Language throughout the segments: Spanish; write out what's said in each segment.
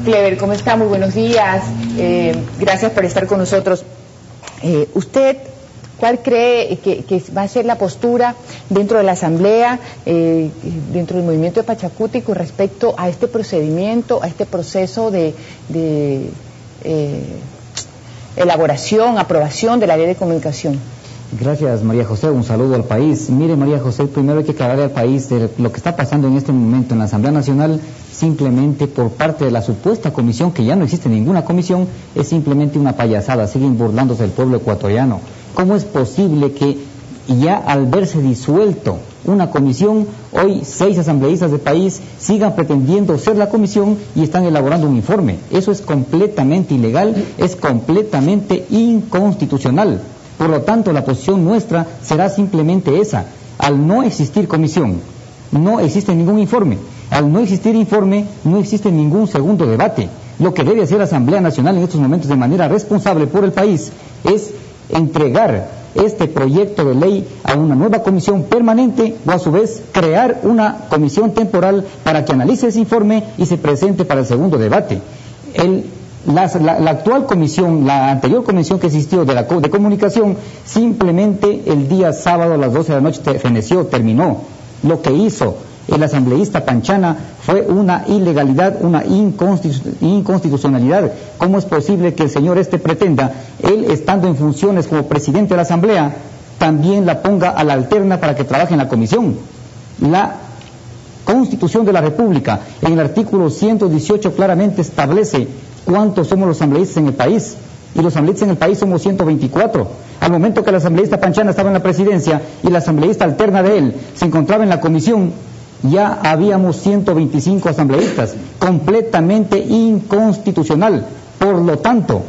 Clever, ¿cómo está? Muy buenos días. Gracias por estar con nosotros. ¿Usted cuál cree que va a ser la postura dentro de la Asamblea, dentro del movimiento de Pachacuti con respecto a este procedimiento, a este proceso de elaboración, aprobación de la ley de comunicación? Gracias, María José. Un saludo al país. Mire, María José, primero hay que aclararle al país de lo que está pasando en este momento en la Asamblea Nacional, simplemente por parte de la supuesta comisión, que ya no existe ninguna comisión, es simplemente una payasada. Siguen burlándose del pueblo ecuatoriano. ¿Cómo es posible que ya al verse disuelto una comisión, hoy 6 asambleístas del país sigan pretendiendo ser la comisión y están elaborando un informe? Eso es completamente ilegal, es completamente inconstitucional. Por lo tanto, la posición nuestra será simplemente esa. Al no existir comisión, no existe ningún informe. Al no existir informe, no existe ningún segundo debate. Lo que debe hacer la Asamblea Nacional en estos momentos de manera responsable por el país es entregar este proyecto de ley a una nueva comisión permanente o a su vez crear una comisión temporal para que analice ese informe y se presente para el segundo debate. La actual comisión, la anterior comisión que existió de comunicación, simplemente el día sábado a las 12 de la noche feneció, terminó. Lo que hizo el asambleísta Panchana fue una ilegalidad, una inconstitucionalidad. ¿Cómo es posible que el señor pretenda, él estando en funciones como presidente de la Asamblea, también la ponga a la alterna para que trabaje en la comisión? La Constitución de la República, en el artículo 118, claramente establece cuántos somos los asambleístas en el país, y los asambleístas en el país somos 124. Al momento que el asambleísta Panchana estaba en la presidencia y la asambleísta alterna de él se encontraba en la comisión, ya habíamos 125 asambleístas, completamente inconstitucional. Por lo tanto,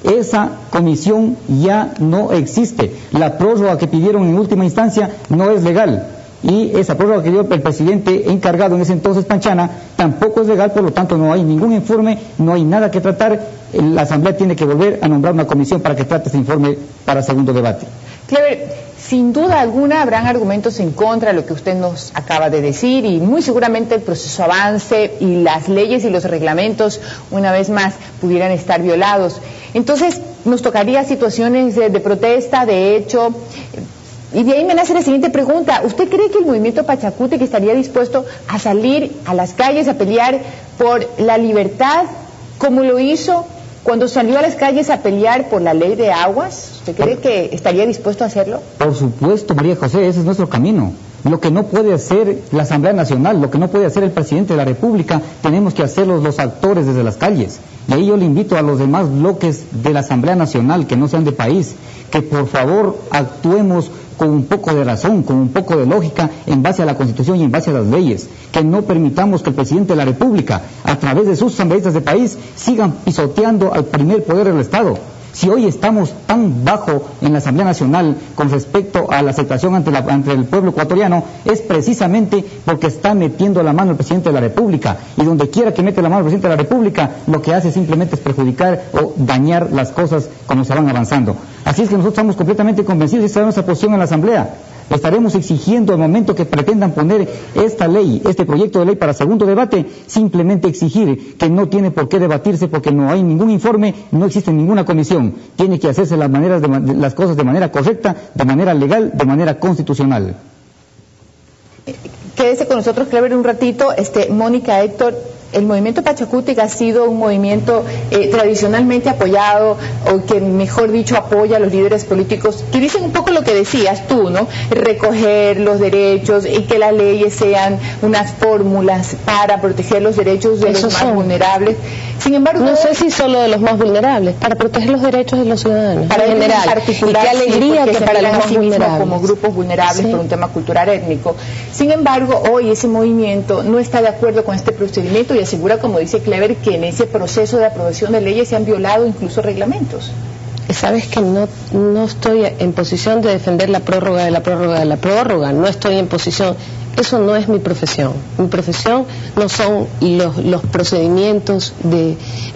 esa comisión ya no existe. La prórroga que pidieron en última instancia no es legal. Y esa prórroga que dio el presidente encargado en ese entonces, Panchana, tampoco es legal. Por lo tanto, no hay ningún informe, no hay nada que tratar. La Asamblea tiene que volver a nombrar una comisión para que trate ese informe para segundo debate. Clever, sin duda alguna habrán argumentos en contra de lo que usted nos acaba de decir, y muy seguramente el proceso avance y las leyes y los reglamentos, una vez más, pudieran estar violados. Entonces, nos tocaría situaciones de protesta, de hecho. Y de ahí me nace la siguiente pregunta: ¿usted cree que el movimiento Pachacuti, que estaría dispuesto a salir a las calles a pelear por la libertad, como lo hizo cuando salió a las calles a pelear por la ley de aguas? ¿Usted cree que estaría dispuesto a hacerlo? Por supuesto, María José, ese es nuestro camino. Lo que no puede hacer la Asamblea Nacional, lo que no puede hacer el presidente de la República, tenemos que hacerlo los actores desde las calles. Y ahí yo le invito a los demás bloques de la Asamblea Nacional, que no sean de país, que por favor actuemos con un poco de razón, con un poco de lógica, en base a la Constitución y en base a las leyes, que no permitamos que el presidente de la República, a través de sus asambleístas de país, sigan pisoteando al primer poder del Estado. Si hoy estamos tan bajo en la Asamblea Nacional con respecto a la aceptación ante el pueblo ecuatoriano, es precisamente porque está metiendo la mano el presidente de la República, y donde quiera que mete la mano el presidente de la República, lo que hace simplemente es perjudicar o dañar las cosas como se van avanzando. Así es que nosotros estamos completamente convencidos, y esta es nuestra posición en la Asamblea. Estaremos exigiendo al momento que pretendan poner esta ley, este proyecto de ley para segundo debate, simplemente exigir que no tiene por qué debatirse porque no hay ningún informe, no existe ninguna comisión. Tiene que hacerse las cosas de manera correcta, de manera legal, de manera constitucional. Quédese con nosotros, Clever, un ratito. Mónica, Héctor, el movimiento Pachacuti ha sido un movimiento tradicionalmente apoyado, o que mejor dicho apoya a los líderes políticos que dicen un poco lo que decías tú, ¿no? Recoger los derechos y que las leyes sean unas fórmulas para proteger los derechos de los más vulnerables. Sin embargo, no sé si solo de los más vulnerables, para proteger los derechos de los ciudadanos para en general, en particular, y qué alegría que para los más vulnerables como grupos vulnerables, sí, por un tema cultural étnico. Sin embargo, hoy ese movimiento no está de acuerdo con este procedimiento y asegura, como dice Clever, que en ese proceso de aprobación de leyes se han violado incluso reglamentos. Sabes que no estoy en posición de defender la prórroga de la prórroga de la prórroga, no estoy en posición. Eso no es mi profesión. Mi profesión no son los procedimientos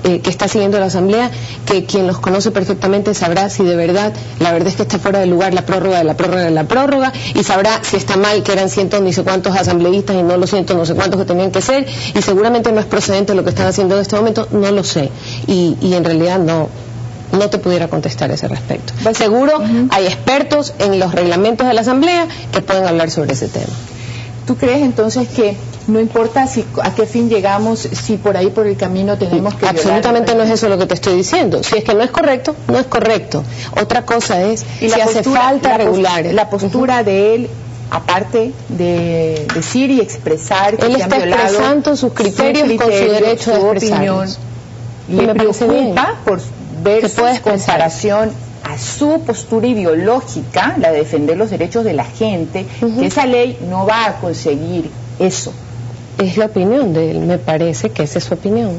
que está siguiendo la Asamblea, que quien los conoce perfectamente sabrá si de verdad, la verdad es que está fuera de lugar la prórroga de la prórroga de la prórroga, y sabrá si está mal que eran cientos ni sé cuántos asambleístas y no los cientos no sé cuántos que tenían que ser, y seguramente no es procedente lo que están haciendo en este momento, no lo sé. Y en realidad no te pudiera contestar a ese respecto. Seguro hay expertos en los reglamentos de la Asamblea que pueden hablar sobre ese tema. ¿Tú crees entonces que no importa a qué fin llegamos, si por ahí por el camino tenemos que absolutamente no es eso lo que te estoy diciendo? Si es que no es correcto, no es correcto. Otra cosa es si hace falta regular. La postura de él, aparte de decir y expresar que él se han está violado expresando sus criterios con su derecho de opinión. Le preocupa por ver su comparación a su postura ideológica, la de defender los derechos de la gente, que esa ley no va a conseguir eso. Es la opinión de él, me parece que esa es su opinión.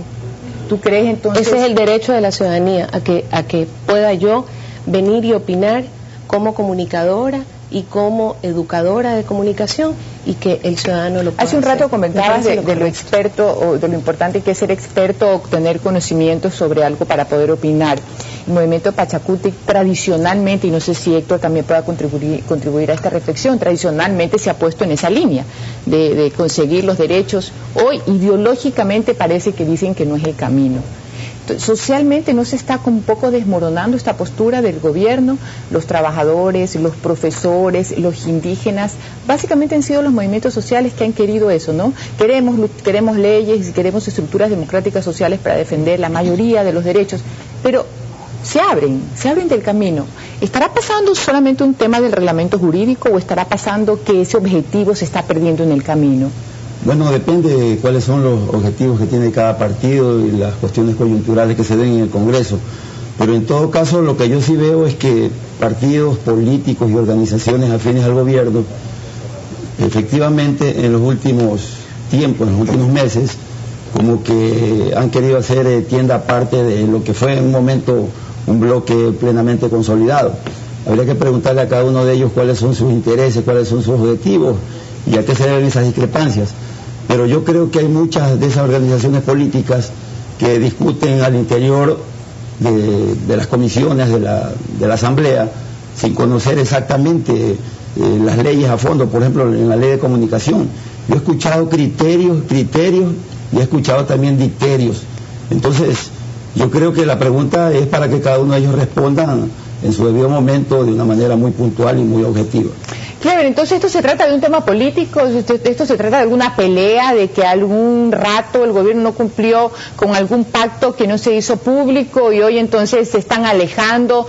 ¿Tú crees entonces? Ese es el derecho de la ciudadanía, a que pueda yo venir y opinar como comunicadora y como educadora de comunicación, y que el ciudadano lo pueda hacer. Hace un rato comentabas de lo experto, o de lo importante que es ser experto, obtener conocimientos sobre algo para poder opinar. El movimiento Pachacuti tradicionalmente, y no sé si Héctor también pueda contribuir a esta reflexión, tradicionalmente se ha puesto en esa línea de conseguir los derechos. Hoy ideológicamente parece que dicen que no es el camino. Socialmente no se está un poco desmoronando esta postura del gobierno. Los trabajadores, los profesores, los indígenas, básicamente han sido los movimientos sociales que han querido eso, ¿no? Queremos leyes y queremos estructuras democráticas sociales para defender la mayoría de los derechos, pero se abren del camino. ¿Estará pasando solamente un tema del reglamento jurídico o estará pasando que ese objetivo se está perdiendo en el camino? Bueno, depende de cuáles son los objetivos que tiene cada partido y las cuestiones coyunturales que se den en el Congreso. Pero en todo caso, lo que yo sí veo es que partidos políticos y organizaciones afines al gobierno, efectivamente en los últimos tiempos, en los últimos meses, como que han querido hacer tienda aparte de lo que fue en un momento un bloque plenamente consolidado. Habría que preguntarle a cada uno de ellos cuáles son sus intereses, cuáles son sus objetivos y a qué se deben esas discrepancias. Pero yo creo que hay muchas de esas organizaciones políticas que discuten al interior de las comisiones de la Asamblea sin conocer exactamente las leyes a fondo. Por ejemplo, en la ley de comunicación yo he escuchado criterios y he escuchado también dicterios. Entonces yo creo que la pregunta es para que cada uno de ellos respondan en su debido momento de una manera muy puntual y muy objetiva. Claro, entonces esto se trata de un tema político, esto se trata de alguna pelea, de que algún rato el gobierno no cumplió con algún pacto que no se hizo público y hoy entonces se están alejando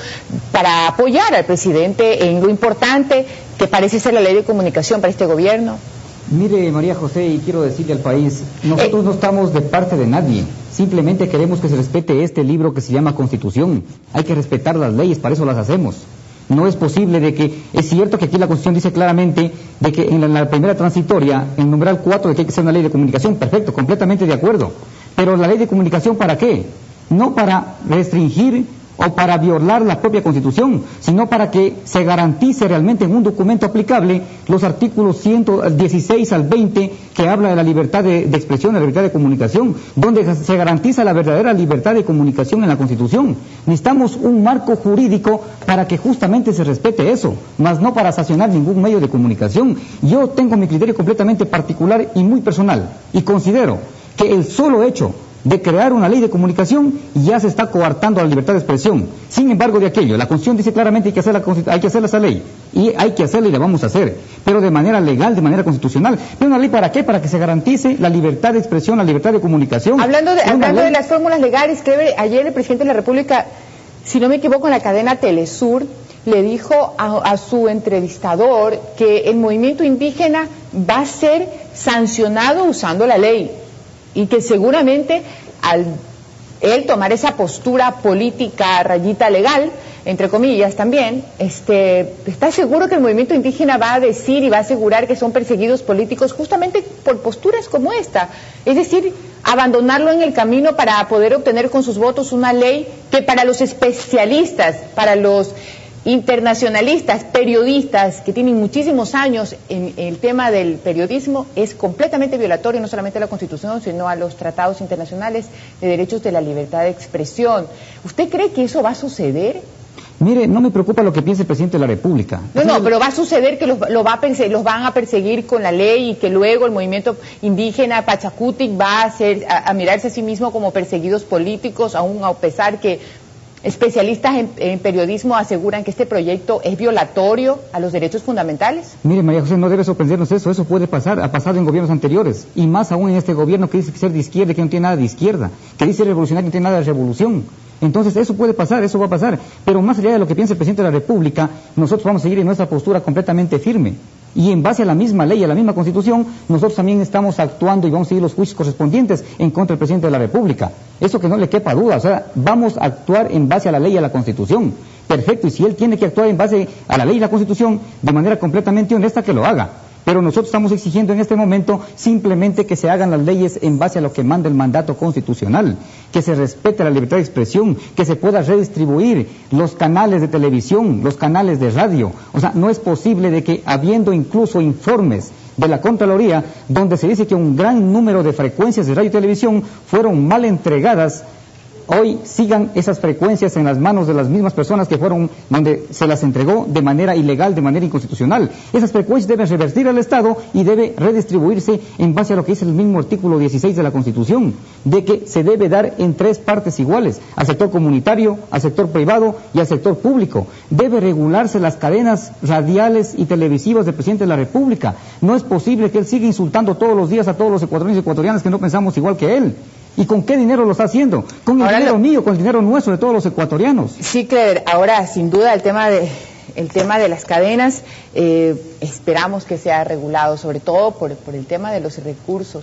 para apoyar al presidente en lo importante que parece ser la ley de comunicación para este gobierno. Mire, María José, y quiero decirle al país, nosotros no estamos de parte de nadie, simplemente queremos que se respete este libro que se llama Constitución. Hay que respetar las leyes, para eso las hacemos. No es posible de que, es cierto que aquí la Constitución dice claramente de que en la primera transitoria, en numeral 4, de que hay que ser una ley de comunicación, perfecto, completamente de acuerdo. Pero la ley de comunicación, ¿para qué? No para restringir o para violar la propia Constitución, sino para que se garantice realmente en un documento aplicable los artículos 116 al 20 que habla de la libertad de expresión, la libertad de comunicación, donde se garantiza la verdadera libertad de comunicación en la Constitución. Necesitamos un marco jurídico para que justamente se respete eso, más no para sancionar ningún medio de comunicación. Yo tengo mi criterio completamente particular y muy personal, y considero que el solo hecho de crear una ley de comunicación ya se está coartando la libertad de expresión. Sin embargo, de aquello, la Constitución dice claramente que hay que hacer esa ley, y hay que hacerla y la vamos a hacer, pero de manera legal, de manera constitucional. ¿Pero una ley para qué? Para que se garantice la libertad de expresión, la libertad de comunicación. Hablando de las fórmulas legales, ayer el presidente de la República, si no me equivoco, en la cadena Telesur, le dijo a su entrevistador que el movimiento indígena va a ser sancionado usando la ley, y que seguramente al él tomar esa postura política rayita legal, entre comillas también, está seguro que el movimiento indígena va a decir y va a asegurar que son perseguidos políticos justamente por posturas como esta, es decir, abandonarlo en el camino para poder obtener con sus votos una ley que para los especialistas, para los internacionalistas, periodistas que tienen muchísimos años en el tema del periodismo, es completamente violatorio no solamente a la Constitución, sino a los tratados internacionales de derechos de la libertad de expresión. ¿Usted cree que eso va a suceder? Mire, no me preocupa lo que piense el presidente de la República. No, pero va a suceder que los van a perseguir con la ley y que luego el movimiento indígena Pachacutic va a mirarse a sí mismo como perseguidos políticos, aún a pesar que especialistas en periodismo aseguran que este proyecto es violatorio a los derechos fundamentales. Mire, María José, no debe sorprendernos eso puede pasar, ha pasado en gobiernos anteriores, y más aún en este gobierno que dice ser de izquierda y que no tiene nada de izquierda, que dice revolucionario y no tiene nada de revolución. Entonces eso puede pasar, eso va a pasar, pero más allá de lo que piense el presidente de la República, nosotros vamos a seguir en nuestra postura completamente firme. Y en base a la misma ley, a la misma Constitución, nosotros también estamos actuando y vamos a seguir los juicios correspondientes en contra del presidente de la República. Eso que no le quepa duda, o sea, vamos a actuar en base a la ley y a la Constitución. Perfecto, y si él tiene que actuar en base a la ley y la Constitución de manera completamente honesta, que lo haga. Pero nosotros estamos exigiendo en este momento simplemente que se hagan las leyes en base a lo que manda el mandato constitucional, que se respete la libertad de expresión, que se pueda redistribuir los canales de televisión, los canales de radio. O sea, no es posible de que, habiendo incluso informes de la Contraloría, donde se dice que un gran número de frecuencias de radio y televisión fueron mal entregadas, hoy sigan esas frecuencias en las manos de las mismas personas que fueron donde se las entregó de manera ilegal, de manera inconstitucional. Esas frecuencias deben revertir al Estado y debe redistribuirse en base a lo que dice el mismo artículo 16 de la Constitución, de que se debe dar en 3 partes iguales, al sector comunitario, al sector privado y al sector público. Debe regularse las cadenas radiales y televisivas del presidente de la República. No es posible que él siga insultando todos los días a todos los ecuatorianos y ecuatorianas que no pensamos igual que él. ¿Y con qué dinero lo está haciendo? Con el dinero mío, con el dinero nuestro, de todos los ecuatorianos. Sí, Clever, ahora sin duda el tema de las cadenas, esperamos que sea regulado, sobre todo por el tema de los recursos.